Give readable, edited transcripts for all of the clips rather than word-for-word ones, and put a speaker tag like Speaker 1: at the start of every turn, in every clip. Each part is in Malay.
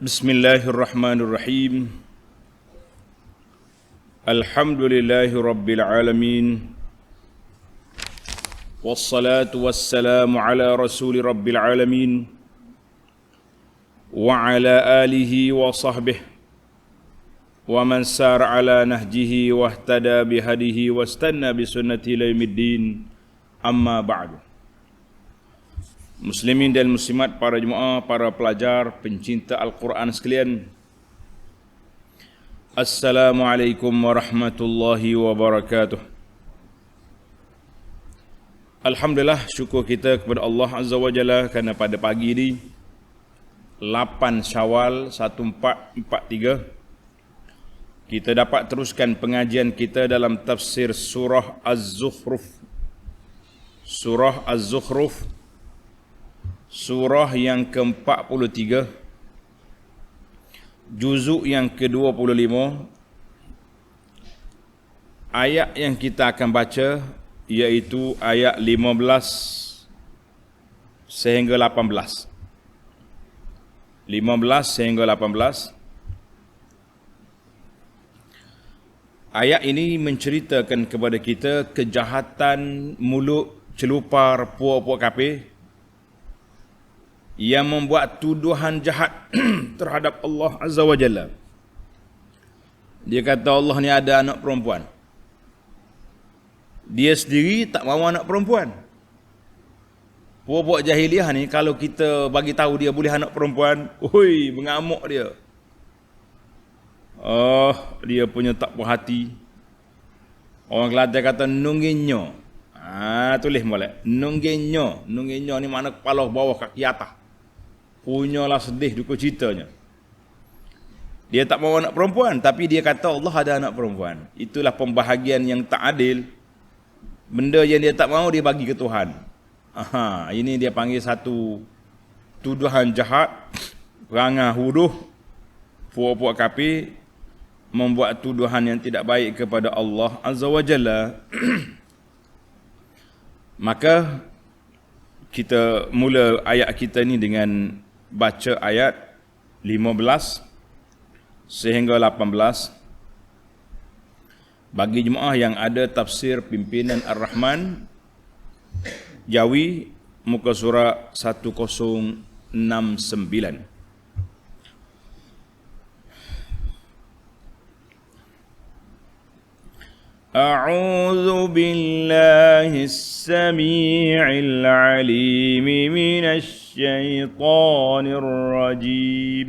Speaker 1: Bismillahirrahmanirrahim. Alhamdulillahi rabbil alamin. Wassalatu wassalamu ala rasuli rabbil alamin wa ala alihi wa sahbihi wa man sara ala nahjihi wa ihtada bihadihi wa istanna bisunnati ila yaumiddin. Amma ba'du. Muslimin dan muslimat, para jemaah, para pelajar, pencinta Al-Quran sekalian, Assalamualaikum warahmatullahi wabarakatuh. Alhamdulillah, syukur kita kepada Allah Azza wa Jalla kerana pada pagi ini 8 Syawal 1443 kita dapat teruskan pengajian kita dalam tafsir surah Az-Zukhruf. Surah Az-Zukhruf, surah yang ke-43, juzuk yang ke-25. Ayat yang kita akan baca iaitu ayat 15 sehingga 18. 15 sehingga 18. Ayat ini menceritakan kepada kita kejahatan mulut celupar puak-puak kafir yang membuat tuduhan jahat terhadap Allah Azza wa Jalla. Dia kata Allah ni ada anak perempuan. Dia sendiri tak mahu anak perempuan. Puak-puak jahiliah ni kalau kita bagi tahu dia boleh anak perempuan, oi, mengamuk dia. Dia punya tak puas hati. Orang Kelantan kata nungginyo. Tulis molek. Nungginyo. Nungginyo ni makna kepala bawah kaki atas. Punyalah sedih duka citanya. Dia tak mahu anak perempuan, tapi dia kata Allah ada anak perempuan. Itulah pembahagian yang tak adil. Benda yang dia tak mahu dia bagi ke Tuhan. Ini dia panggil satu tuduhan jahat, perangai huduh, puak-puak kafir membuat tuduhan yang tidak baik kepada Allah Azza wa Jalla. Maka kita mula ayat kita ni dengan baca ayat 15 sehingga 18. Bagi jemaah yang ada tafsir pimpinan Ar-Rahman Jawi, muka surat 1069. أعوذ بالله السميع العليم من الشيطان الرجيم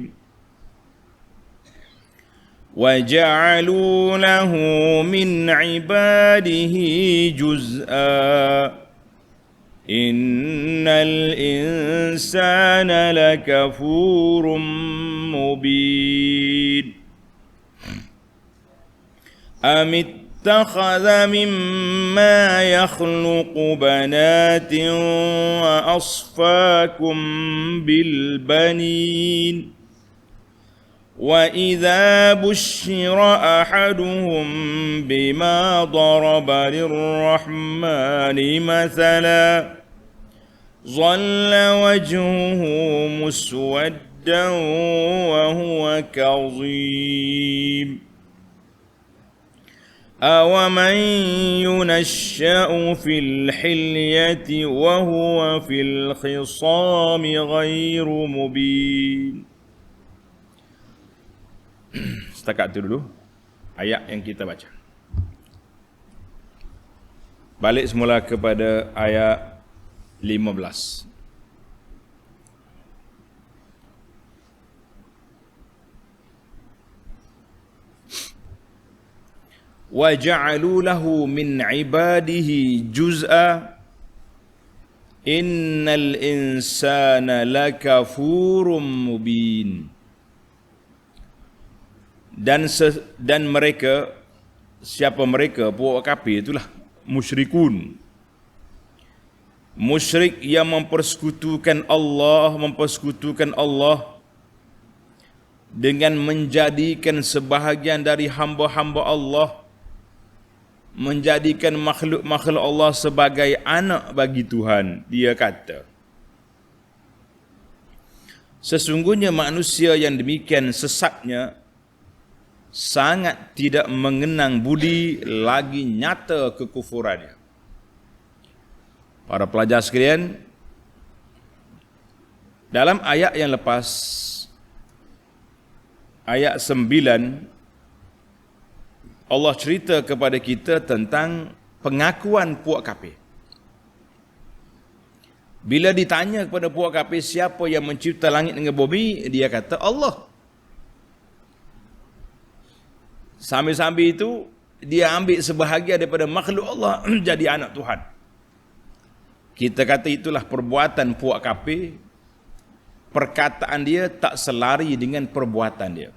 Speaker 1: وجعلوا له من عباده جزءا إن الإنسان لكفور مبين اتخذ مما يخلق بنات وأصفاكم بالبنين وإذا بشر أحدهم بما ضرب للرحمن مثلا ظل وجهه مسودا وهو كظيم أَوَمَنْ يُنَشَّأُ فِي الْحِلْيَةِ وَهُوَ فِي الْخِصَامِ غَيْرُ مُبِينٍ. Setakat itu dulu ayat yang kita baca. Balik semula kepada ayat 15. وَجَعَلُوا لَهُ مِنْ عِبَادِهِ جُزْءًا إِنَّ الْإِنسَانَ لَكَفُورٌ مُبِينٌ. Dan mereka, siapa mereka? Puak kafir itulah musyrikun. Musyrik yang mempersekutukan Allah dengan menjadikan sebahagian dari hamba-hamba Allah, menjadikan makhluk-makhluk Allah sebagai anak bagi Tuhan. Dia kata, Sesungguhnya manusia yang demikian sesatnya sangat tidak mengenang budi, lagi nyata kekufurannya. Para pelajar sekalian, dalam ayat yang lepas, ayat 9, Allah cerita kepada kita tentang pengakuan puak kafir. Bila ditanya kepada puak kafir siapa yang mencipta langit dengan bumi, dia kata Allah. Sambil-sambil itu dia ambil sebahagian daripada makhluk Allah jadi anak Tuhan. Kita kata itulah perbuatan puak kafir. Perkataan dia tak selari dengan perbuatan dia.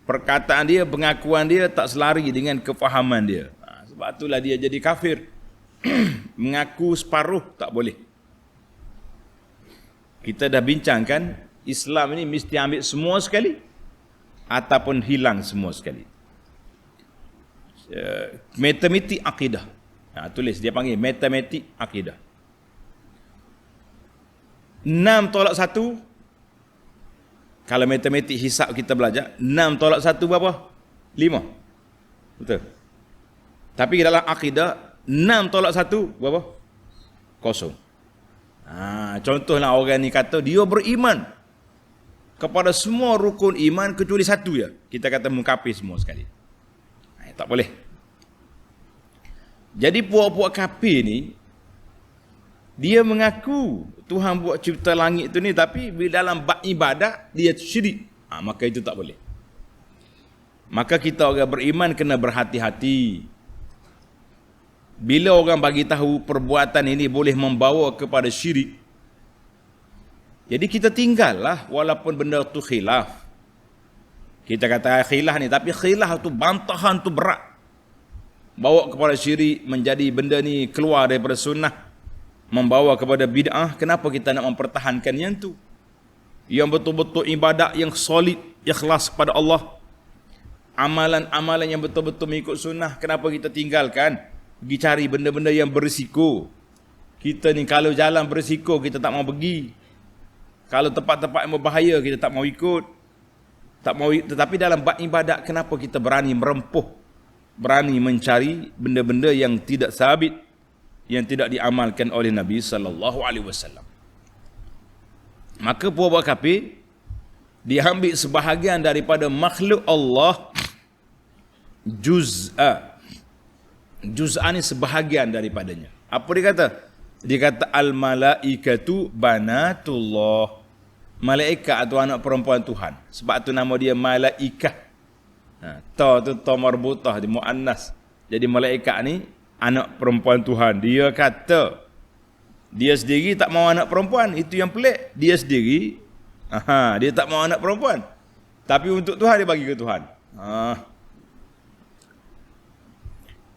Speaker 1: Perkataan dia, pengakuan dia tak selari dengan kefahaman dia. Sebab itulah dia jadi kafir. Mengaku separuh tak boleh. Kita dah bincangkan Islam ini mesti ambil semua sekali ataupun hilang semua sekali. Matematik akidah. Tulis, dia panggil matematik akidah. 6 tolak 1. Kalau matematik hisab kita belajar, 6 tolak 1 berapa? 5. Betul. Tapi dalam akidah 6 tolak 1 berapa? Kosong. Contohlah orang ni kata dia beriman kepada semua rukun iman kecuali satu je. Kita kata mengkafir semua sekali. Tak boleh. Jadi puak-puak kafir ni dia mengaku Tuhan buat cipta langit tu ni, tapi bila dalam bab ibadat dia syirik. Maka itu tak boleh. Maka kita orang beriman kena berhati-hati. Bila orang bagi tahu perbuatan ini boleh membawa kepada syirik, jadi kita tinggallah walaupun benda tu khilaf. Kita kata khilaf ni, tapi khilaf tu bantahan tu berat. Bawa kepada syirik, menjadi benda ni keluar daripada sunnah, membawa kepada bid'ah. Kenapa kita nak mempertahankan yang tu? Yang betul-betul ibadat yang solid, ikhlas kepada Allah. Amalan-amalan yang betul-betul mengikut sunnah, kenapa kita tinggalkan? Pergi cari benda-benda yang berisiko. Kita ni kalau jalan berisiko, kita tak mau pergi. Kalau tempat-tempat yang berbahaya, kita tak mau ikut. Tak mau. Tetapi dalam bab ibadat, kenapa kita berani merempuh, berani mencari benda-benda yang tidak sabit, yang tidak diamalkan oleh Nabi sallallahu alaihi wasallam. Maka puak kafir diambil sebahagian daripada makhluk Allah, juz'a. Juz'a ni sebahagian daripadanya. Apa dia kata? Dia kata al-malaikatu banatullah. Malaikat atau anak perempuan Tuhan. Sebab tu nama dia malaikah. Ta tu ta marbutah, dia muannas. Jadi malaikat ni anak perempuan Tuhan. Dia kata dia sendiri tak mau anak perempuan. Itu yang pelik. Dia sendiri dia tak mau anak perempuan. Tapi untuk Tuhan dia bagi ke Tuhan.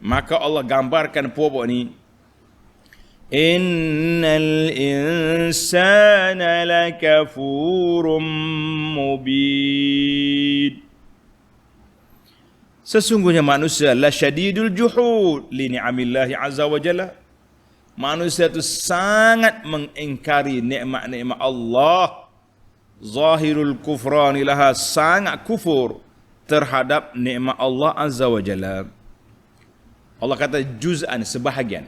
Speaker 1: Maka Allah gambarkan puak ni, innal insana lakafurum mubin. Sesungguhnya manusia la syadidul juhud li ni'amillahi azza wa jalla. Manusia itu sangat mengingkari nikmat-nikmat Allah. Zahirul kufrani laha, sangat kufur terhadap nikmat Allah azza wa jalla. Allah kata juz'an, sebahagian.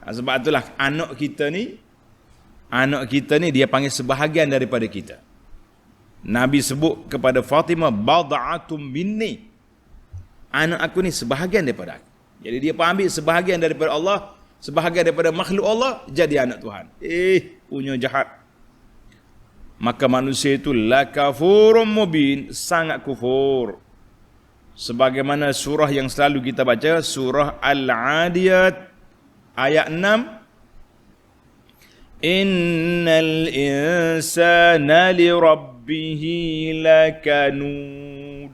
Speaker 1: Sebab itulah anak kita ni dia panggil sebahagian daripada kita. Nabi sebut kepada Fatimah, bad'atum minni. Anak aku ni sebahagian daripada aku. Jadi dia ambil sebahagian daripada Allah, sebahagian daripada makhluk Allah, jadi anak Tuhan. Punya jahat. Maka manusia itu lakafurum mubin, sangat kufur. Sebagaimana surah yang selalu kita baca, surah Al-Adiyat ayat 6. Innal insana li rabbihi lakanud.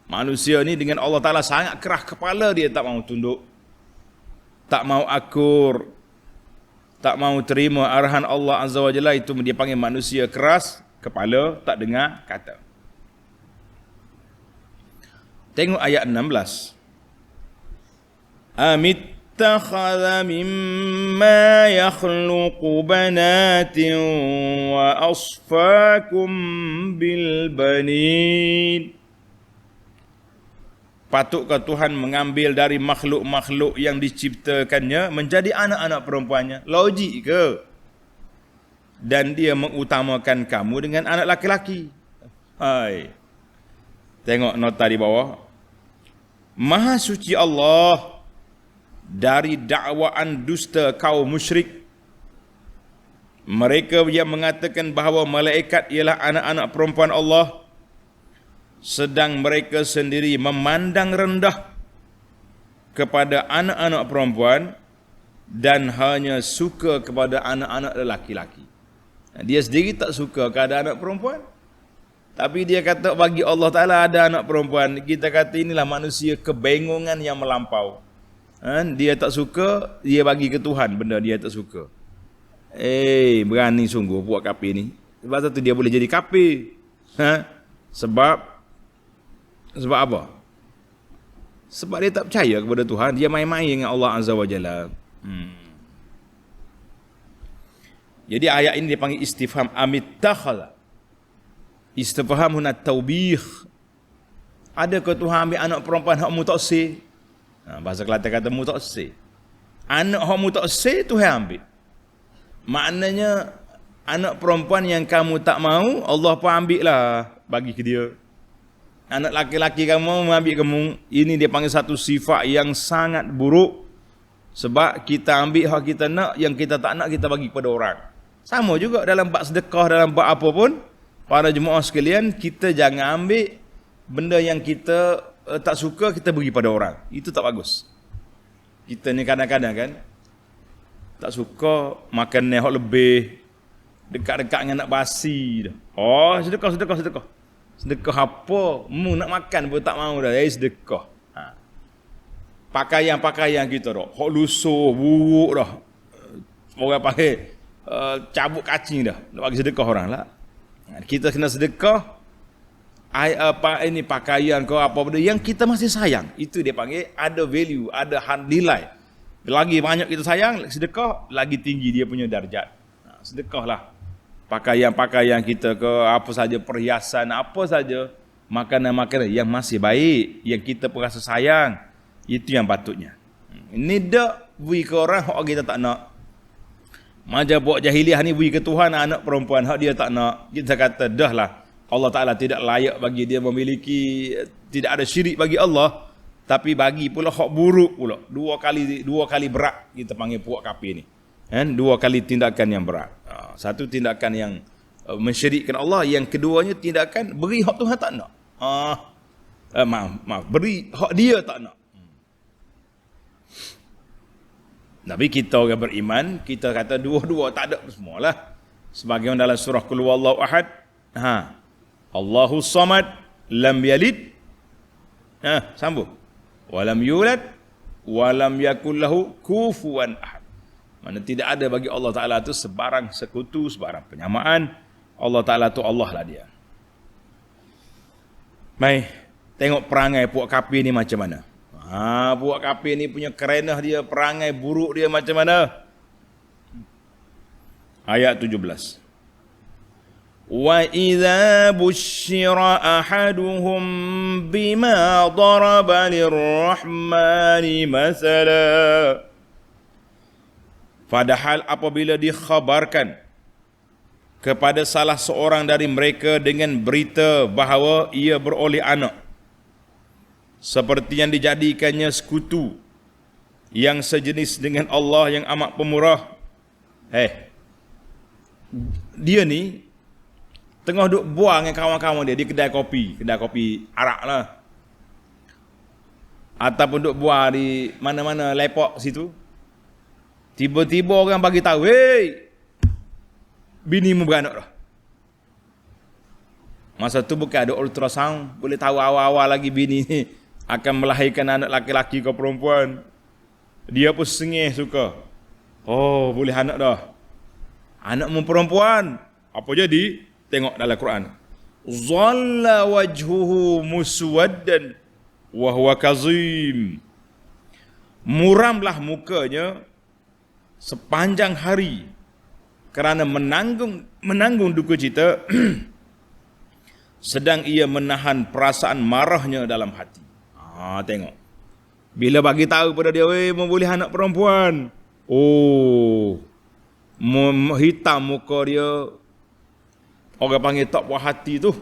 Speaker 1: Manusia ni dengan Allah Ta'ala sangat keras kepala, dia tak mau tunduk, tak mau akur, tak mau terima arahan Allah Azza wa Jalla. Itu dia panggil manusia keras kepala, tak dengar kata. Tengok ayat 16. ittakhadha mimma yakhluqu banatin wa asfakum bil banin. Patutkah Tuhan mengambil dari makhluk-makhluk yang diciptakannya menjadi anak-anak perempuannya? Logik ke? Dan dia mengutamakan kamu dengan anak laki-laki. Hai. Tengok nota di bawah. Maha suci Allah dari dakwaan dusta kaum musyrik. Mereka yang mengatakan bahawa malaikat ialah anak-anak perempuan Allah, sedang mereka sendiri memandang rendah kepada anak-anak perempuan dan hanya suka kepada anak-anak lelaki-laki. Dia sendiri tak suka kepada anak perempuan, tapi dia kata bagi Allah Ta'ala ada anak perempuan. Kita kata inilah manusia kebengungan yang melampau. Dia tak suka, dia bagi ke Tuhan benda dia tak suka. Berani sungguh buat kafir ni. Sebab tu dia boleh jadi kafir. Sebab apa? Sebab dia tak percaya kepada Tuhan. Dia main-main dengan Allah Azza wa Jalla. Jadi ayat ini dipanggil istifham amittakhadha. Istifham huna taubih. Adakah Tuhan ambil anak perempuan hak mu tak sah? Bahasa Kelantan kata mu tak sah. Anak hak mu tak sah Tuhan ambil. Maknanya anak perempuan yang kamu tak mau, Allah pun ambil lah bagi ke dia. Anak laki-laki kamu mengambil kamu. Ini dia panggil satu sifat yang sangat buruk. Sebab kita ambil hak kita nak, yang kita tak nak kita bagi kepada orang. Sama juga dalam bab sedekah, dalam bab apa pun. Para jemaah sekalian, kita jangan ambil benda yang kita tak suka, kita bagi pada orang. Itu tak bagus. Kita ni kadang-kadang kan, tak suka makan hak lebih, dekat-dekat dengan nak basi dah. Sedekah. Sedekah apa? Mu nak makan pun tak mau dah. Sedekah. Pakaian kita dah. Hak lusuh, buruk dah. Orang pakai cabut kacing dah. Nak bagi sedekah orang lah. Kita kena sedekah. Ini pakaian kau apa benda yang kita masih sayang. Itu dia panggil ada value, ada nilai. Lagi banyak kita sayang, sedekah, lagi tinggi dia punya darjat. Sedekahlah. Pakaian-pakaian kita ke, apa saja perhiasan, apa saja makanan-makanan yang masih baik, yang kita pun rasa sayang, itu yang patutnya. Ini dak bui ke orang hak kita tak nak. Macam buat jahiliah ni bui ke Tuhan anak perempuan hak dia tak nak. Kita kata dah lah, Allah Ta'ala tidak layak bagi dia memiliki, tidak ada syirik bagi Allah, tapi bagi pula hak buruk pula. Dua kali berat kita panggil puak kafir ni. Dua kali tindakan yang berat. Satu tindakan yang mensyirikkan Allah, yang keduanya tindakan beri hak Tuhan tak nak. Maaf, beri hak dia tak nak. Tapi kita orang beriman, kita kata dua-dua tak ada semualah. Sebagaimana dalam surah Qul Huwallahu Ahad, Allahu Samad, lam yalid, sambung. Walam yulad, walam yakul lahu kufuwan ahad. Mana tidak ada bagi Allah Ta'ala itu sebarang sekutu, sebarang penyamaan. Allah Ta'ala itu Allah lah dia. Mai, tengok perangai puak kafir ni macam mana. Puak kafir ni punya kerenah dia, perangai buruk dia macam mana. Ayat 17. Wa idza busyira ahaduhum bima daraba lirrahmani masala. Padahal apabila dikhabarkan kepada salah seorang dari mereka dengan berita bahawa ia beroleh anak, seperti yang dijadikannya sekutu yang sejenis dengan Allah yang amat pemurah. Dia ni tengah duk buang dengan kawan-kawan dia di kedai kopi arak lah, ataupun duk buang di mana-mana lepok situ. Tiba-tiba orang bagi tahu, bini mu beranak dah. Masa tu bukan ada ultrasound, boleh tahu awal-awal lagi bini ni akan melahirkan anak laki-laki ke perempuan. Dia pun sengih suka. Boleh anak dah. Anak mu perempuan. Apa jadi? Tengok dalam Quran. Zalla wajhuhu muswaddan wa huwa kazim. muramlah mukanya sepanjang hari kerana menanggung duka cita sedang ia menahan perasaan marahnya dalam hati. Tengok. Bila bagi tahu pada dia, mau boleh anak perempuan. Oh, hitam muka dia. Orang panggil tak puas hati tu.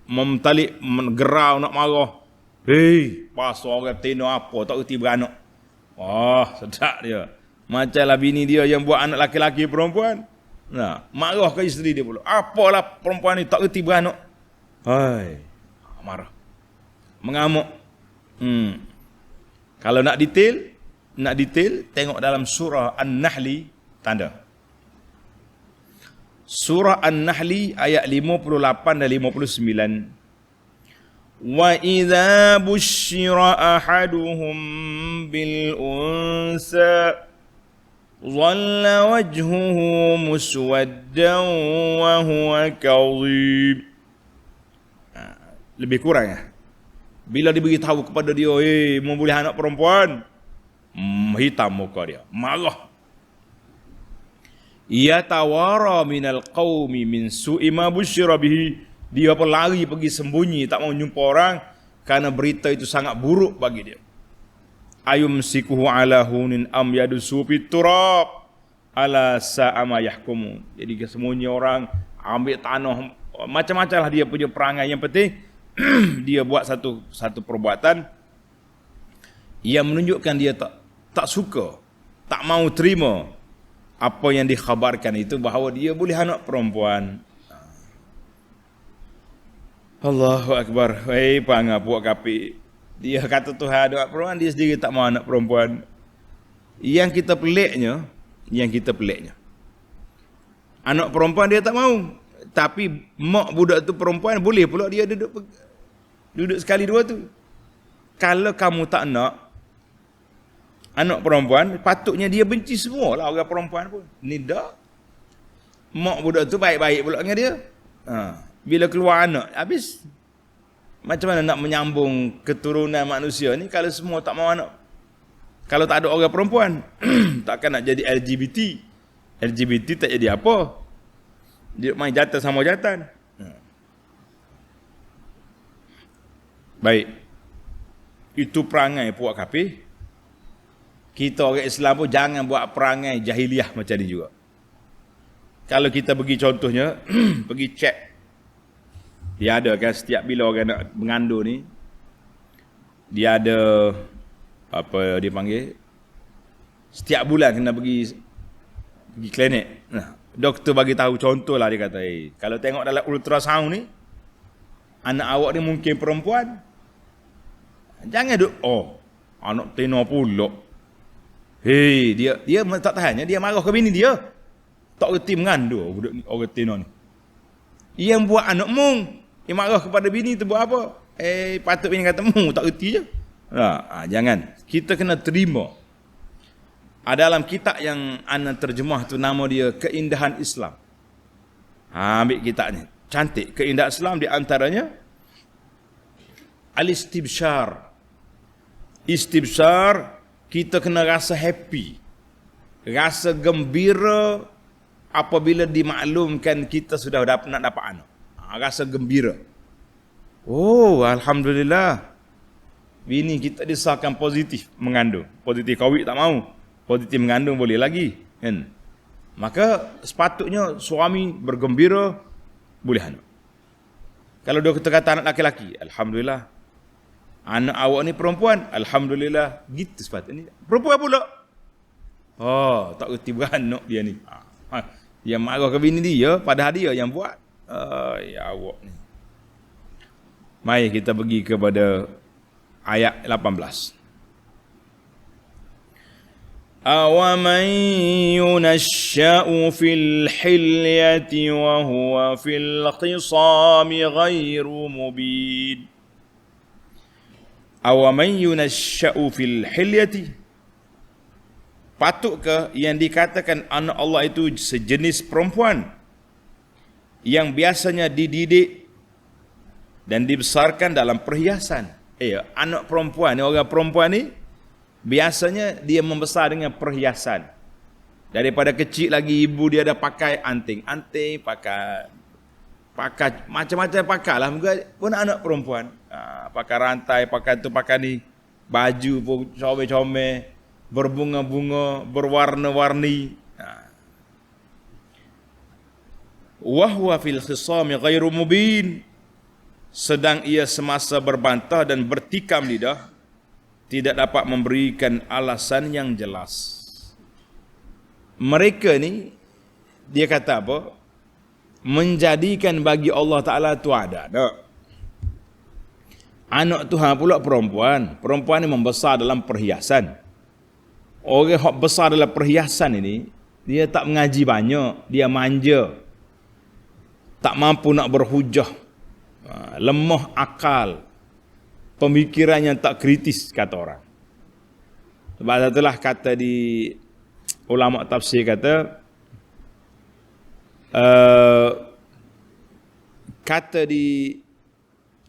Speaker 1: Memtalik, gerau nak marah. Hei, pasal orang tino apa, tak erti beranak. Sedap dia. Macamlah bini dia yang buat anak laki-laki perempuan. Nah, marah ke isteri dia pula. Apalah perempuan ni tak erti beranak. Hai, marah. Mengamuk. Kalau nak detail, tengok dalam surah An-Nahli, tanda. Surah An-Nahli ayat 58 dan 59. Wa idza busyira ahaduhum bil unsa dhalla wajhuhu muswaddan wa huwa kadhib. Lebih kurang ya. Bila diberitahu kepada dia, mau boleh anak perempuan, hitam muka dia, marah. Ia tawara minal qaumi min su'i ma busyira bihi. Dia lari pergi sembunyi, tak mau jumpa orang kerana berita itu sangat buruk bagi dia. Ayumsikuhu ala hunin am yadusu fit turab ala sa'a ma yahkumun. Jadi semuanya orang ambil tanah, macam-macam lah dia punya perangai. Yang penting dia buat satu perbuatan yang menunjukkan dia tak suka, tak mau terima apa yang dikhabarkan itu bahawa dia boleh anak perempuan. Allahu Akbar. Panggah puak kapi. Dia kata Tuhan ada anak perempuan, dia sendiri tak mau anak perempuan. Yang kita peliknya, anak perempuan dia tak mau. Tapi mak budak tu perempuan, boleh pula dia duduk sekali dua tu. Kalau kamu tak nak anak perempuan, patutnya dia benci semua lah orang perempuan pun. Ni dah. Mak budak tu baik-baik pula dengan dia. Bila keluar anak, habis. Macam mana nak menyambung keturunan manusia ni kalau semua tak mau anak? Kalau tak ada orang perempuan, takkan nak jadi LGBT. LGBT tak jadi apa? Dia main jantan sama jantan. Baik. Itu perangai puak kafir. Kita orang Islam pun jangan buat perangai jahiliah macam ni juga. Kalau kita pergi contohnya, pergi cek. Dia ada kan setiap bila orang nak mengandung ni, dia ada apa dia panggil, setiap bulan kena pergi klinik. Doktor bagi tahu contohlah, dia kata, kalau tengok dalam ultrasound ni, anak awak ni mungkin perempuan. Jangan duk, anak tino pula. Dia tak tahannya, dia marah ke bini dia. Tak reti mengandung budak ni, orang tino ni. Yang buat anak mung, dia marah kepada bini tu buat apa? Patut bini kata mung, tak reti je. Jangan. Kita kena terima. Dalam kitab yang ana terjemah tu nama dia Keindahan Islam. Ambil kitabnya. Cantik. Keindahan Islam di antaranya Al-Istibsyar. Istibsyar, kita kena rasa happy. Rasa gembira apabila dimaklumkan kita sudah nak dapat anak. Rasa gembira. Alhamdulillah. Bini kita disahkan positif mengandung. Positif kahwin tak mau. Positif mengandung boleh lagi. Kan? Maka sepatutnya suami bergembira boleh anak. Kalau dia kata anak laki-laki, alhamdulillah. Anak awak ni perempuan, alhamdulillah. Gitu sepatutnya. Perempuan pula. Tak reti beranak dia ni. Dia marah ke bini dia, padahal dia yang buat. Ya awak ni. Mari kita pergi kepada ayat 18. Awaman yunashsha'u fil hilyati wa huwa fil khisami ghairu mubin. Awaman yunashsha'u fil hilyati, patutkah yang dikatakan anak Allah itu sejenis perempuan yang biasanya dididik dan dibesarkan dalam perhiasan? Anak perempuan ni, orang perempuan ni biasanya dia membesar dengan perhiasan. Daripada kecil lagi ibu dia dah pakai anting-anting, pakai macam-macam pakai lah. Pun anak perempuan. Pakai rantai, pakai tu, pakai ni. Baju pun comel-comel, berbunga-bunga, berwarna-warni. Wahwa fil khisami ghairu mubin. Sedang ia semasa berbantah dan bertikam lidah, tidak dapat memberikan alasan yang jelas. Mereka ni, dia kata apa? Menjadikan bagi Allah Ta'ala tu ada. Tak? Anak Tuhan pula perempuan. Perempuan ni membesar dalam perhiasan. Orang yang besar dalam perhiasan ini, dia tak mengaji banyak. Dia manja. Tak mampu nak berhujah. Lemah akal. Pemikiran yang tak kritis, kata orang. Sebab itulah kata di ulama tafsir kata, kata di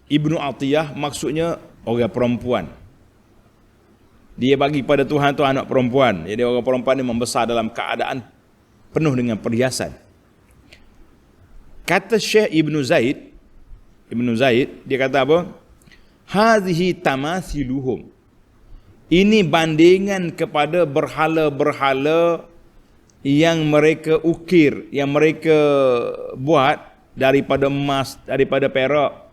Speaker 1: Ibnu Atiyah maksudnya orang perempuan. Dia bagi pada Tuhan tu anak perempuan. Jadi orang perempuan ni membesar dalam keadaan penuh dengan perhiasan. Kata Syekh Ibnu Zaid, dia kata apa? Hadhihi tamathiluhum. Ini bandingan kepada berhala-berhala yang mereka ukir, yang mereka buat daripada emas, daripada perak.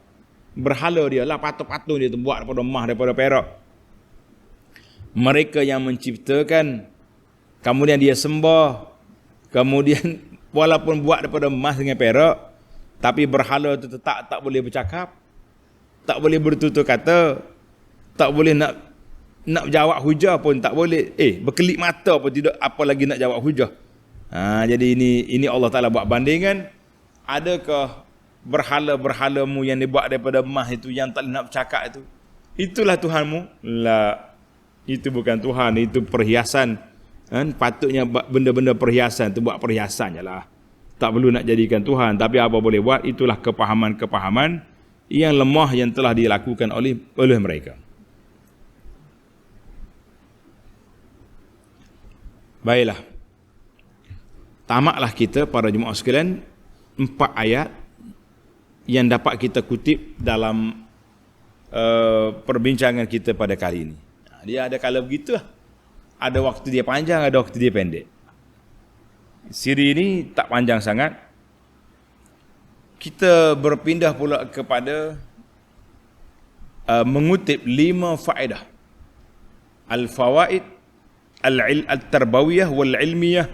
Speaker 1: Berhala dia lah, patung-patung dia tu buat daripada emas, daripada perak. Mereka yang menciptakan, kemudian dia sembah, kemudian walaupun buat daripada emas dengan perak, tapi berhala itu tetap tak boleh bercakap, tak boleh bertutur kata, tak boleh nak jawab hujah pun tak boleh. Berkelip mata pun tidak, apa lagi nak jawab hujah. Jadi ini Allah Ta'ala buat bandingan. Adakah berhala-berhalamu yang dibuat daripada emas itu, yang tak nak bercakap itu, itulah Tuhanmu? La, itu bukan Tuhan, itu perhiasan. Patutnya benda-benda perhiasan itu buat perhiasan je lah. Tak perlu nak jadikan Tuhan. Tapi apa boleh buat, itulah kepahaman-kepahaman yang lemah yang telah dilakukan oleh mereka. Baiklah. Tamatlah kita para jemaah sekalian 4 ayat yang dapat kita kutip dalam perbincangan kita pada kali ini. Dia ada kala begitulah. Ada waktu dia panjang, ada waktu dia pendek. Siri ini tak panjang sangat. Kita berpindah pula kepada mengutip 5 faedah. Al-fawaid al-tarbawiyah wal-ilmiyah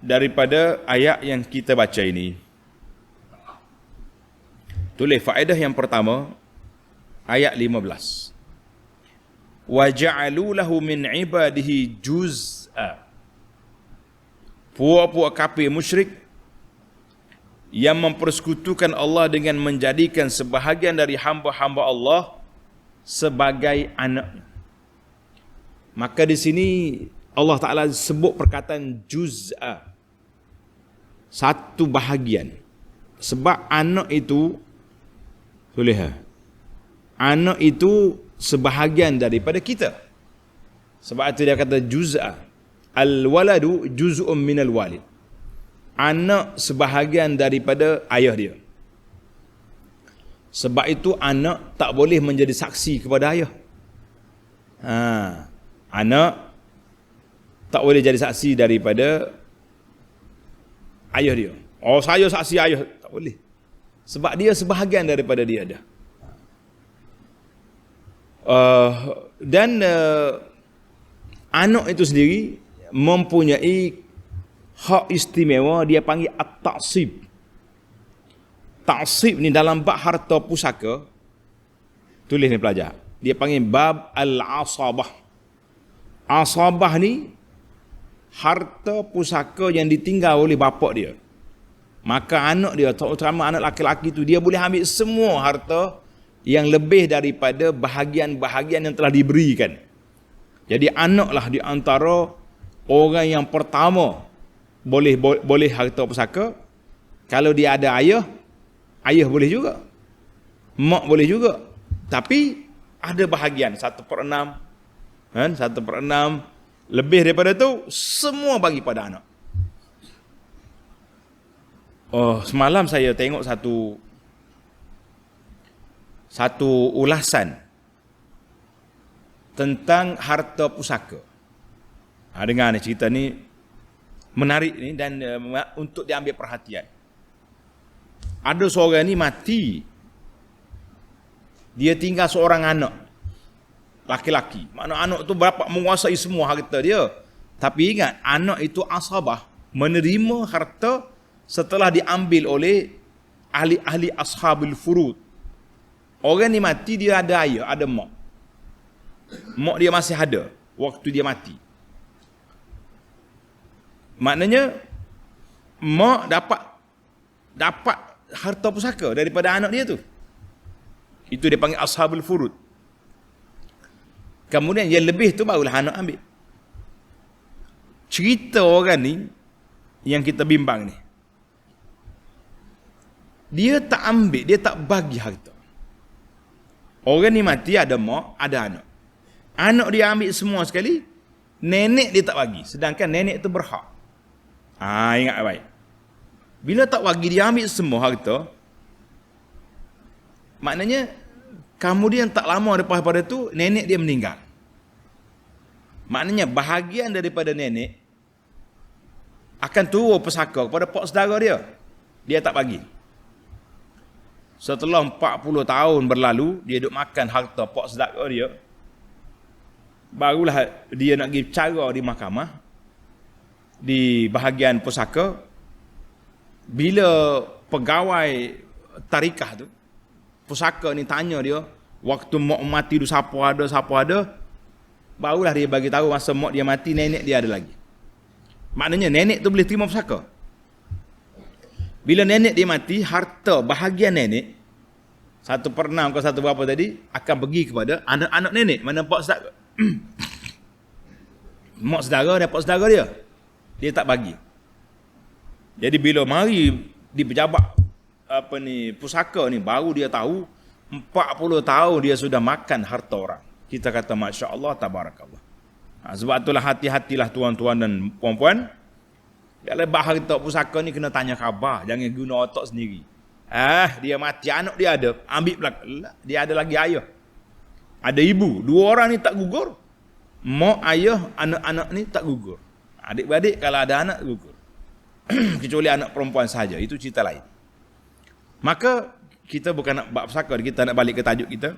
Speaker 1: daripada ayat yang kita baca ini. Tulis faedah yang pertama, ayat 15. Wa ja'alu lahu min ibadihi juz'a. Puak-puak kafir musyrik yang mempersekutukan Allah dengan menjadikan sebahagian dari hamba-hamba Allah sebagai anak. Maka di sini Allah Ta'ala sebut perkataan juz'a, satu bahagian. Sebab anak itu, anak itu sebahagian daripada kita. Sebab itu dia kata juz'a. Al-waladu juz'un minal walid. Anak sebahagian daripada ayah dia. Sebab itu anak tak boleh menjadi saksi kepada ayah. Anak tak boleh jadi saksi daripada ayah dia. Oh, saya saksi ayah. Tak boleh. Sebab dia sebahagian daripada dia dah. Anak itu sendiri mempunyai hak istimewa, dia panggil at-ta'sib. Ta'sib ni dalam bab harta pusaka, tulis ni pelajar, dia panggil bab al-asabah. Asabah ni harta pusaka yang ditinggal oleh bapa dia. Maka anak dia, terutama anak laki-laki tu, dia boleh ambil semua harta yang lebih daripada bahagian-bahagian yang telah diberikan. Jadi anaklah di antara orang yang pertama boleh harta pusaka. Kalau dia ada ayah boleh juga, mak boleh juga. Tapi ada bahagian 1/6, Kan? 1/6. Lebih daripada tu, semua bagi pada anak. Oh, semalam saya tengok satu ulasan tentang harta pusaka. Dengar ni, cerita ni menarik ni dan untuk diambil perhatian. Ada seorang ni mati. Dia tinggal seorang anak. Laki-laki. Makna anak tu berapa menguasai semua harta dia. Tapi ingat, anak itu asabah menerima harta setelah diambil oleh ahli-ahli ashabul furud. Orang ni mati, dia ada ayah, ada mak. Mak dia masih ada waktu dia mati. Maknanya mak dapat harta pusaka daripada anak dia tu. Itu dia panggil ashabul furud. Kemudian yang lebih tu barulah anak ambil. Cerita orang ni yang kita bimbang ni, dia tak ambil, dia tak bagi harta. Orang ni mati, ada mak, ada anak. Anak dia ambil semua sekali, nenek dia tak bagi. Sedangkan nenek tu berhak. Ingat baik. Bila tak bagi, dia ambil semua harta. Maknanya, kemudian tak lama lepas pada tu, nenek dia meninggal. Maknanya, bahagian daripada nenek akan turun pesaka kepada pak saudara dia. Dia tak bagi. Setelah 40 tahun berlalu, dia duduk makan harta pak saudara dia. Barulah dia nak pergi cara di mahkamah, di bahagian pusaka. Bila pegawai tarikah tu, pusaka ni tanya dia, waktu mak mati tu siapa ada, barulah dia bagi tahu masa mak dia mati, nenek dia ada lagi. Maknanya nenek tu boleh terima pusaka. Bila nenek dia mati, harta bahagian nenek 1/6 ke 1 berapa tadi akan pergi kepada anak-anak nenek, mana pak saudara. Mak saudara dan pak saudara dia tak bagi. Jadi bila mari di pejabat pusaka ni, baru dia tahu 40 tahun dia sudah makan harta orang. Kita kata masya-Allah, tabarakallah. Sebab itulah hati-hatilah tuan-tuan dan puan-puan. Kalau harta pusaka ni kena tanya khabar, jangan guna otak sendiri. Dia mati, anak dia ada, ambil belakang. Dia ada lagi ayah. Ada ibu, 2 orang ni tak gugur. Mak, ayah, anak-anak ni tak gugur. Adik-beradik kalau ada anak gugur. Kecuali anak perempuan sahaja, itu cerita lain. Maka kita bukan nak bab pusaka, kita nak balik ke tajuk kita.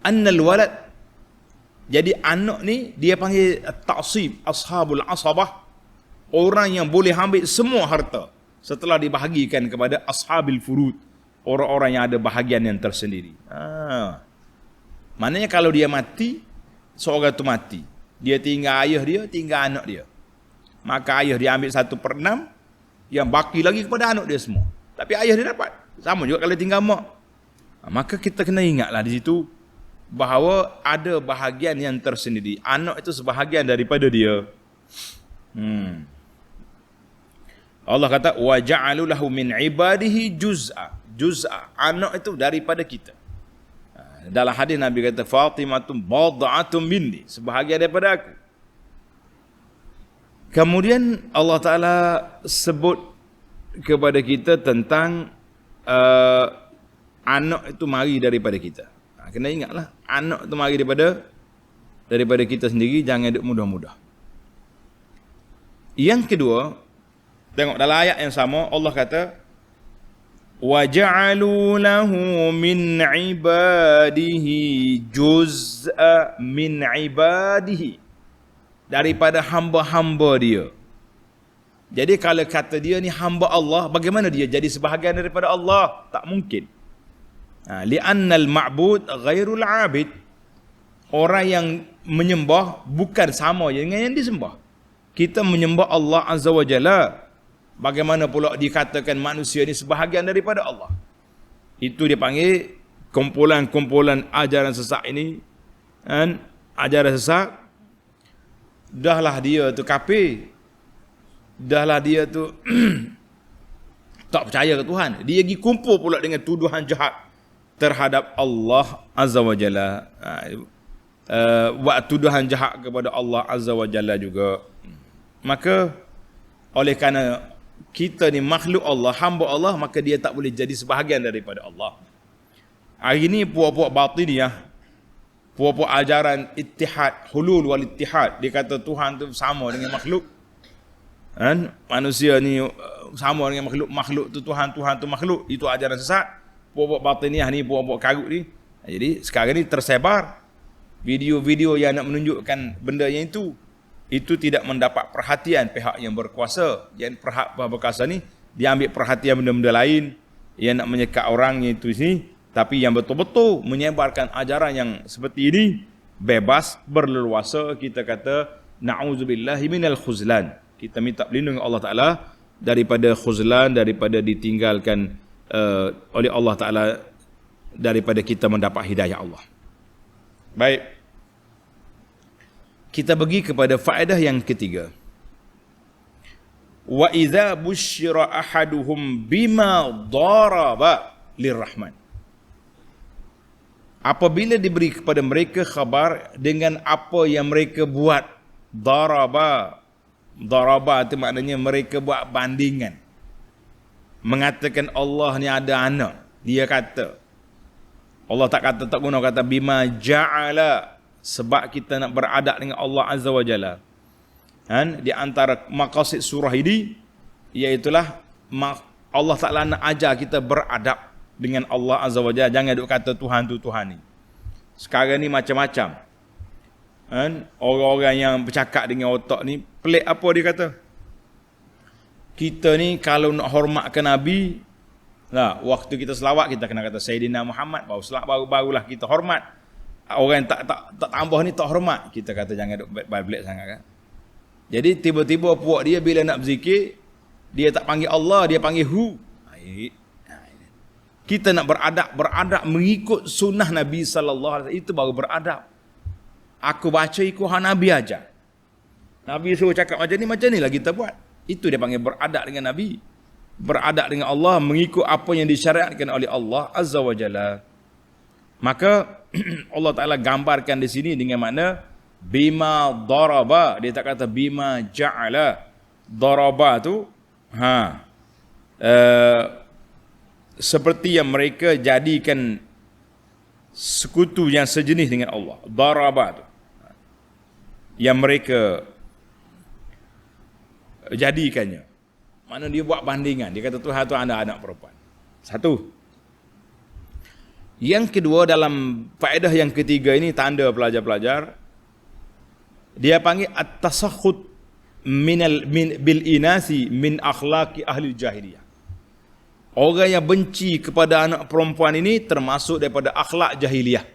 Speaker 1: Annal walad. Jadi anak ni dia panggil ta'sib, ashabul asabah. Orang yang boleh ambil semua harta setelah dibahagikan kepada ashabil furud, orang-orang yang ada bahagian yang tersendiri. Maknanya kalau dia mati, seorang tu mati, dia tinggal ayah dia, tinggal anak dia. Maka ayah dia ambil 1/6, yang baki lagi kepada anak dia semua. Tapi ayah dia dapat. Sama juga kalau tinggal mak. Maka kita kena ingatlah di situ bahawa ada bahagian yang tersendiri. Anak itu sebahagian daripada dia. Allah kata wa ja'alu lahu min ibadihi juz'a. Juz'a, anak itu daripada kita. Dalam hadis Nabi kata Fatimatum bad'atum minni, sebahagian daripada aku. Kemudian Allah Taala sebut kepada kita tentang anak itu mari daripada kita. Kena ingatlah, anak itu mari daripada kita sendiri, jangan duk mudah-mudah. Yang kedua, tengok dalam ayat yang sama Allah kata wa ja'alu lahu min ibadihi juz'a min ibadihi, daripada hamba-hamba dia. Jadi kalau kata dia ni hamba Allah, bagaimana dia jadi sebahagian daripada Allah? Tak mungkin. Li'annal ma'bud ghairul 'abid. Orang yang menyembah bukan sama dengan yang disembah. Kita menyembah Allah Azza wa Jalla. Bagaimana pula dikatakan manusia ni sebahagian daripada Allah? Itu dia panggil kumpulan-kumpulan ajaran sesat ini. Dan ajaran sesat, dahlah dia tu kafir. Dahlah dia tu tak percaya ke Tuhan. Dia pergi kumpul pula dengan tuduhan jahat terhadap Allah Azza wa Jalla. buat tuduhan jahat kepada Allah Azza wa Jalla juga. Maka oleh kerana kita ni makhluk Allah, hamba Allah, maka dia tak boleh jadi sebahagian daripada Allah. Hari ni puak-puak batiniyah, puak-puak ajaran ittihad, hulul wal ittihad, dia kata Tuhan tu sama dengan makhluk. Kan? Manusia ni sama dengan makhluk, makhluk tu Tuhan, Tuhan tu makhluk. Itu ajaran sesat. Puak-puak batiniyah ni, puak-puak karut ni. Jadi sekarang ni tersebar video-video yang nak menunjukkan benda yang itu tidak mendapat perhatian pihak yang berkuasa. Yang pihak berkuasa ni dia ambil perhatian benda-benda lain yang nak menyekat orang yang itu sini, tapi yang betul-betul menyebarkan ajaran yang seperti ini bebas, berleluasa. Kita kata na'udzubillahi minal khuzlan. Kita minta perlindungan Allah Taala daripada khuzlan, daripada ditinggalkan oleh Allah Taala, daripada kita mendapat hidayah Allah. Baik. Kita pergi kepada faedah yang ketiga. Wa idza busyira ahaduhum bima daraba lirrahman. Apabila diberi kepada mereka khabar dengan apa yang mereka buat, daraba itu maknanya mereka buat bandingan. Mengatakan Allah ni ada anak. Dia kata, Allah tak guna kata bima ja'ala, sebab kita nak beradab dengan Allah Azza wa Jalla. Di antara maqasid surah ini iaitulah Allah Ta'ala nak ajar kita beradab dengan Allah Azza wa Jalla. Jangan duk kata Tuhan tu Tuhan ni. Sekarang ni macam-macam. Orang-orang yang bercakap dengan otak ni pelik. Apa dia kata? Kita ni kalau nak hormatkan Nabi, waktu kita selawat kita kena kata Sayyidina Muhammad, barulah kita hormat. Orang yang tak tambah ni tak hormat. Kita kata jangan duk pelik sangat kan. Jadi tiba-tiba puak dia bila nak berzikir, dia tak panggil Allah, dia panggil Hu. Kita nak beradab mengikut sunnah Nabi sallallahu alaihi wasallam, itu baru beradab. Aku baca ikut hak Nabi aja. Nabi suruh cakap macam ni lah kita buat. Itu dia panggil beradab dengan Nabi. Beradab dengan Allah mengikut apa yang disyariatkan oleh Allah Azza wa Jalla. Maka Allah Ta'ala gambarkan di sini dengan makna bima daraba. Dia tak kata bima ja'ala. Daraba tu seperti yang mereka jadikan sekutu yang sejenis dengan Allah. Daraba tu yang mereka jadikannya. Mana dia buat bandingan. Dia kata Tuhan tu ada anak perempuan. Satu. Yang kedua, dalam faedah yang ketiga ini, tanda pelajar-pelajar, dia panggil at-tasakhut bil inasi min akhlaqi ahli jahiliyah. Orang yang benci kepada anak perempuan ini termasuk daripada akhlak jahiliyah.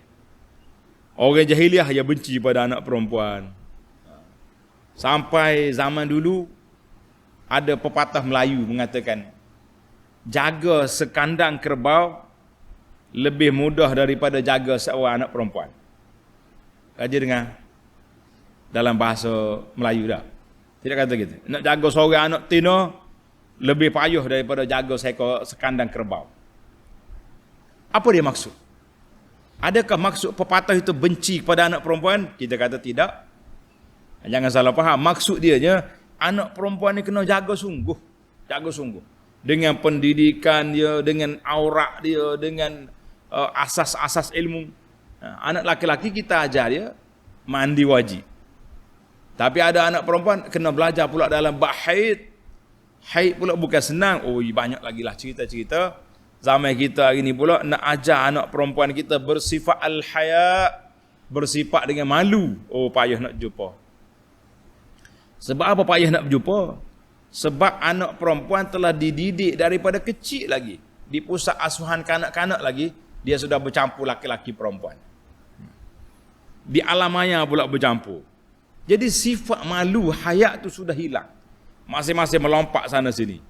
Speaker 1: Orang jahiliyah yang benci pada anak perempuan. Sampai zaman dulu ada pepatah Melayu mengatakan, jaga sekandang kerbau lebih mudah daripada jaga seorang anak perempuan. Kaji dengar dalam bahasa Melayu dah. Tidak kata gitu. Nak jaga seorang anak tina lebih payah daripada jaga sekandang kerbau. Apa dia maksud? Adakah maksud pepatah itu benci kepada anak perempuan? Kita kata tidak. Jangan salah faham. Maksud dia anak perempuan ni kena jaga sungguh. Jaga sungguh. Dengan pendidikan dia, dengan aurat dia, dengan asas-asas ilmu. Anak laki-laki kita ajar dia mandi wajib. Tapi ada anak perempuan kena belajar pula dalam bab haid. Haid pula bukan senang. Banyak lagi lah cerita-cerita. Zaman kita hari ni pula nak ajar anak perempuan kita bersifat al-haya, bersifat dengan malu. Payah nak jumpa. Sebab apa payah nak berjumpa? Sebab anak perempuan telah dididik daripada kecil lagi. Di pusat asuhan kanak-kanak lagi, dia sudah bercampur laki-laki perempuan. Di alam maya pula bercampur. Jadi sifat malu, hayat tu sudah hilang. Masing-masing melompat sana sini.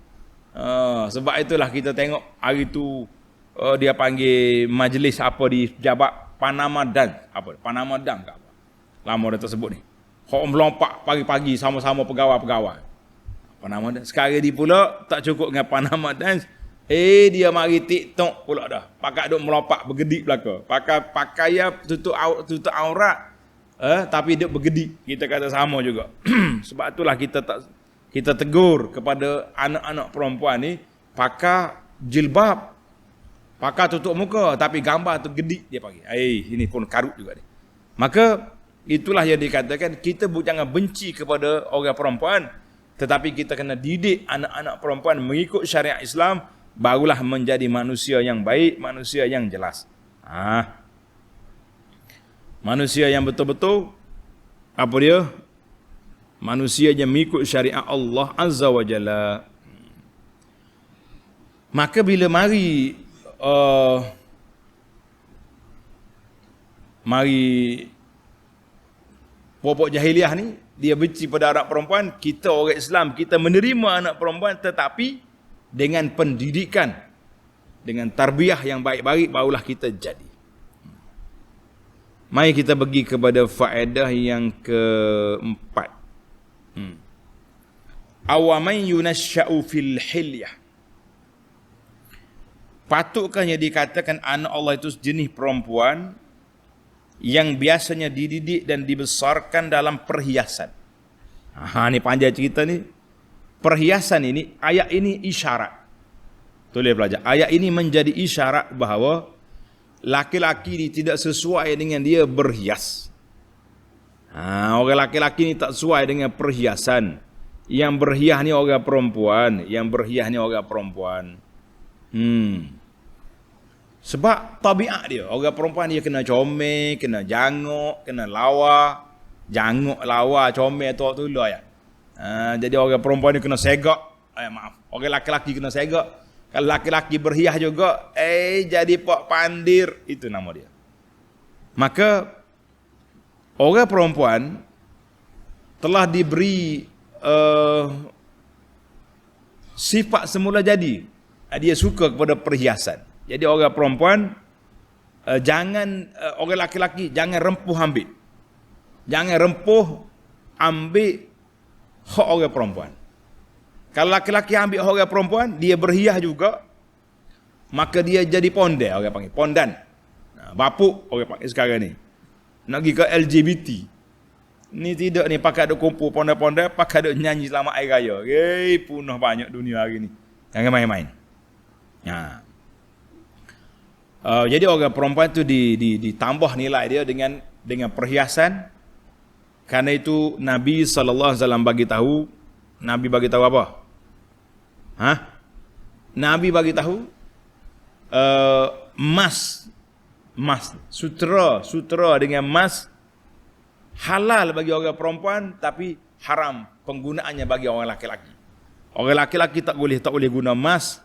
Speaker 1: Sebab itulah kita tengok hari tu dia panggil majlis apa di Jabat Panama Dance. Panama Dance ke apa? Lama dah tersebut ni. Orang melompat pagi-pagi sama-sama pegawai-pegawai. Panama Dance. Sekarang ni pula tak cukup dengan Panama Dance. Dia mari TikTok pula dah. Pakai duk melompat bergedik belaka. Pakai pakaian tutup aurat. tapi dia bergedi. Kita kata sama juga. Sebab itulah kita tegur kepada anak-anak perempuan ni pakai jilbab, pakai tutup muka, tapi gambar tu gedik dia pakai. Ini pun karut juga ni. Maka itulah yang dikatakan kita jangan benci kepada orang perempuan, tetapi kita kena didik anak-anak perempuan mengikut syariat Islam, barulah menjadi manusia yang baik, manusia yang jelas. Manusia yang betul-betul apa dia? Manusia yang mengikut syariat Allah Azza wa Jalla. Maka bila mari pokok jahiliah ni dia benci pada anak perempuan, kita orang Islam kita menerima anak perempuan tetapi dengan pendidikan, dengan tarbiyah yang baik-baik, barulah kita jadi. Mari kita pergi kepada faedah yang keempat. Awaman yunasya'u fil hilyah. Patutkah yang dikatakan anak Allah itu jenis perempuan yang biasanya dididik dan dibesarkan dalam perhiasan? Ni panjang cerita ni. Perhiasan ini, ayat ini isyarat. Tulis pelajar. Ayat ini menjadi isyarat bahawa laki-laki ini tidak sesuai dengan dia berhias. Orang laki-laki ini tak sesuai dengan perhiasan. Yang berhias ni orang perempuan, yang berhias ni orang perempuan. Sebab tabiat dia, orang perempuan dia kena comel, kena janguk, kena lawa. Janguk, lawa, comel tu lah ya. Jadi orang perempuan ni kena segak. Orang laki-laki kena segak. Kalau laki-laki berhias juga, jadi pak pandir, itu nama dia. Maka orang perempuan telah diberi sifat semula jadi. Dia suka kepada perhiasan. Jadi orang perempuan jangan orang laki-laki jangan rempuh ambil. Jangan rempuh ambil hak orang perempuan. Kalau laki-laki ambil hak orang perempuan, dia berhias juga, maka dia jadi pondel, orang panggil pondan. Bapuk orang panggil sekarang ni. Nak pergi ke LGBT. Ni tidak ni pakai ada kumpul pondel-pondel, pakai ada nyanyi selamat air raya. Punah banyak dunia hari ni. Jangan main-main. Jadi orang perempuan tu ditambah nilai dia dengan perhiasan. Karena itu Nabi SAW bagi tahu, Nabi bagi tahu apa? Nabi bagi tahu emas, sutra dengan emas halal bagi orang perempuan, tapi haram penggunaannya bagi orang laki-laki. Orang laki-laki tak boleh guna emas,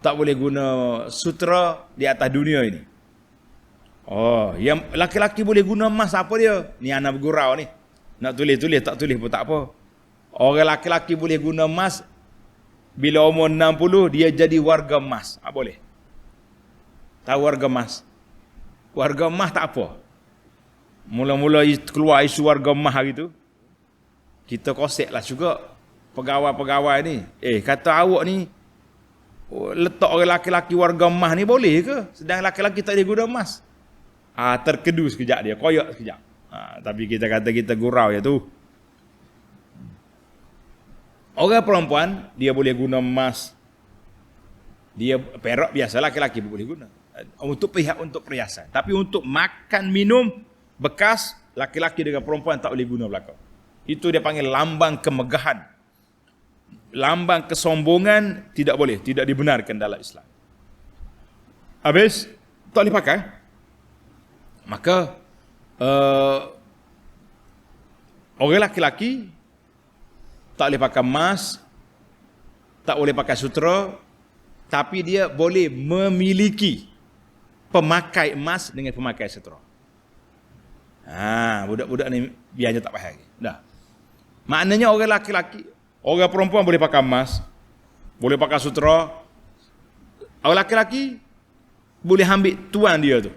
Speaker 1: tak boleh guna sutra di atas dunia ini. Yang laki-laki boleh guna emas apa dia? Ni anak bergurau ni. Nak tulis, tak tulis pun tak apa. Orang laki-laki boleh guna emas bila umur 60 dia jadi warga emas. Boleh. Tahu warga emas? Warga emas tak apa. Mula-mula keluar isu warga emas hari tu, kita koseklah juga pegawai-pegawai ni. Kata awak ni letak orang laki-laki warga emas ni boleh ke? Sedang laki-laki tak boleh guna emas. Terkedu sekejap dia, koyak sekejap. Tapi kita kata kita gurau je tu. Orang perempuan dia boleh guna emas. Dia perak biasa, laki-laki boleh guna. Untuk pihak untuk perhiasan. Tapi untuk makan minum bekas, laki-laki dengan perempuan tak boleh guna belakang. Itu dia panggil lambang kemegahan. Lambang kesombongan tidak boleh, tidak dibenarkan dalam Islam. Habis tak boleh pakai. Maka orang laki-laki tak boleh pakai emas, tak boleh pakai sutra, tapi dia boleh memiliki pemakai emas dengan pemakai sutra. Budak-budak ni biarnya tak payah lagi. Dah. Maknanya orang laki-laki, orang perempuan boleh pakai emas, boleh pakai sutra. Orang laki-laki boleh ambil tuan dia tu.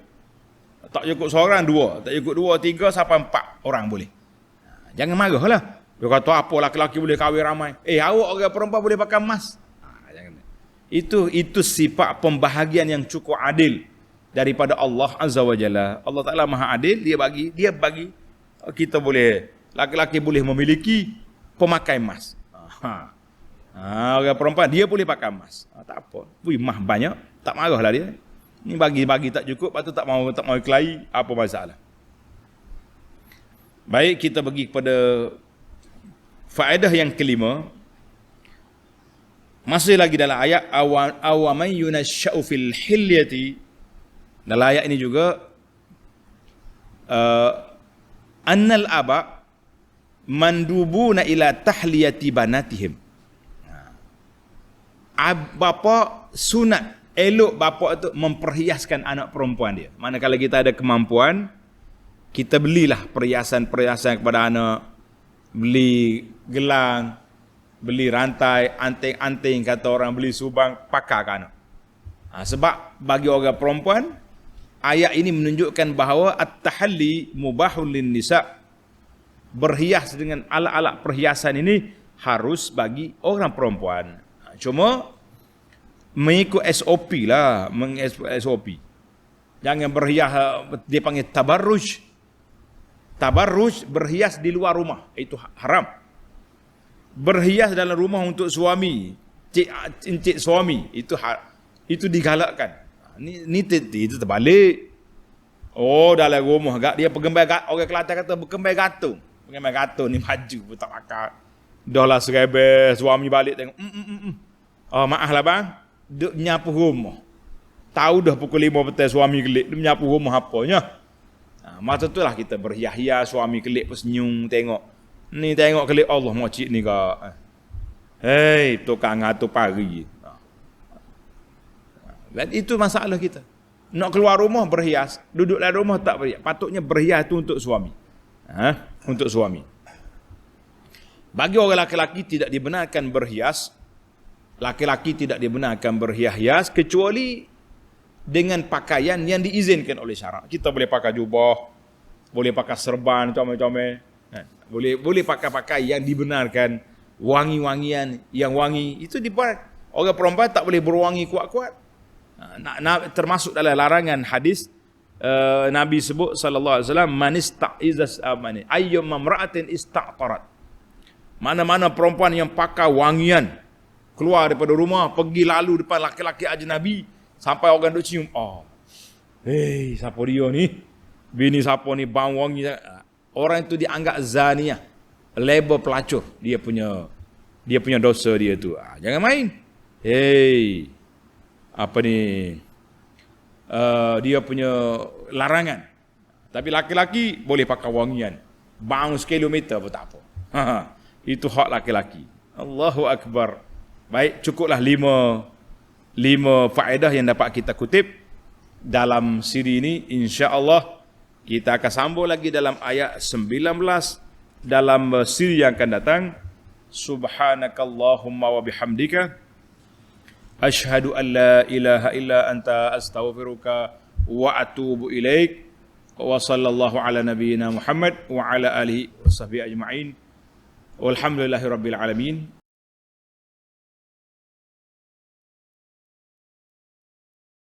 Speaker 1: Tak cukup seorang, dua. Tak cukup dua, tiga, sampai 4 orang boleh. Jangan marahlah. Dia kata apa laki-laki boleh kahwin ramai. Awak orang perempuan boleh pakai emas. Jangan. Itu sifat pembahagian yang cukup adil daripada Allah Azza wa Jalla. Allah Ta'ala Maha Adil, dia bagi kita boleh, laki-laki boleh memiliki pemakai emas. Orang perempuan dia boleh pakai emas. Tak apa. Wih, mah banyak, tak marahlah dia. Ni bagi tak cukup, patut tak mau kelahi, apa masalah. Baik, kita pergi kepada faedah yang kelima. Masih lagi dalam ayat awaman yunasya'u fil hilyati. Dalam ayat ini juga annal aba mandubuna ila tahliyati banatihim. Bapa sunat, elok bapa itu memperhiaskan anak perempuan dia. Manakala kita ada kemampuan, kita belilah perhiasan-perhiasan kepada anak, beli gelang, beli rantai, anting-anting, kata orang beli subang, pakai ke anak. Sebab bagi orang perempuan, ayat ini menunjukkan bahawa at-tahalli mubahul lin nisa. Berhias dengan alat-alat perhiasan ini harus bagi orang perempuan. Cuma mengikut SOP lah, SOP. Jangan berhias, dia panggil tabarruj. Tabarruj, berhias di luar rumah, itu haram. Berhias dalam rumah untuk suami, encik suami, itu digalakkan. Ni itu terbalik. Oh, dalam rumah agak dia pengembai, orang Kelantan kata berkembai gantung. Pengembai gantung ni maju pun tak pakai. Dah lah serebe suami balik tengok. Oh, maaf lah bang, duk nyapu rumah. Tahu dah pukul 5 petang suami kelik, dia menyapu rumah apanya. Masa tu lah kita berhias-hias, suami kelik pun senyum tengok. Ni tengok kelik Allah mocik ni kak. Hei, tukang ngatur pagi. Dan itu masalah kita. Nak keluar rumah berhias, duduk dalam rumah tak berhias. Patutnya berhias itu untuk suami. Untuk suami. Bagi orang laki-laki tidak dibenarkan berhias. Laki-laki tidak dibenarkan berhias-hias kecuali dengan pakaian yang diizinkan oleh syarak. Kita boleh pakai jubah, boleh pakai serban, comel-comel. Boleh pakai yang dibenarkan, wangi-wangian yang wangi. Itu dibuat. Orang perempuan tak boleh berwangi kuat-kuat. Termasuk dalam larangan hadis Nabi sebut sallallahu alaihi wasallam man ista'izas amani ayyum mamra'atin ista'tarat. Mana-mana perempuan yang pakai wangian keluar daripada rumah, pergi lalu depan laki-laki ajnabi, sampai orang duk cium, hei, siapa dia ni? Bini siapa ni bau wangi? Orang itu dianggap zaniah, label pelacur. Dia punya dosa dia tu. Jangan main. Hei, apa ni? Dia punya larangan. Tapi laki-laki boleh pakai wangian. Bau sekilometer pun tak apa. Itu hak laki-laki. Allahu Akbar. Baik, cukuplah lima faedah yang dapat kita kutip dalam siri ini. InsyaAllah kita akan sambung lagi dalam ayat 19 dalam siri yang akan datang. Subhanakallahumma wa bihamdika asyhadu an la ilaha illa anta astaghfiruka wa atubu ilaik. Wa sallallahu ala nabiyyina Muhammad wa ala alihi wa sahbihi ajma'in. Walhamdulillahi rabbil alamin.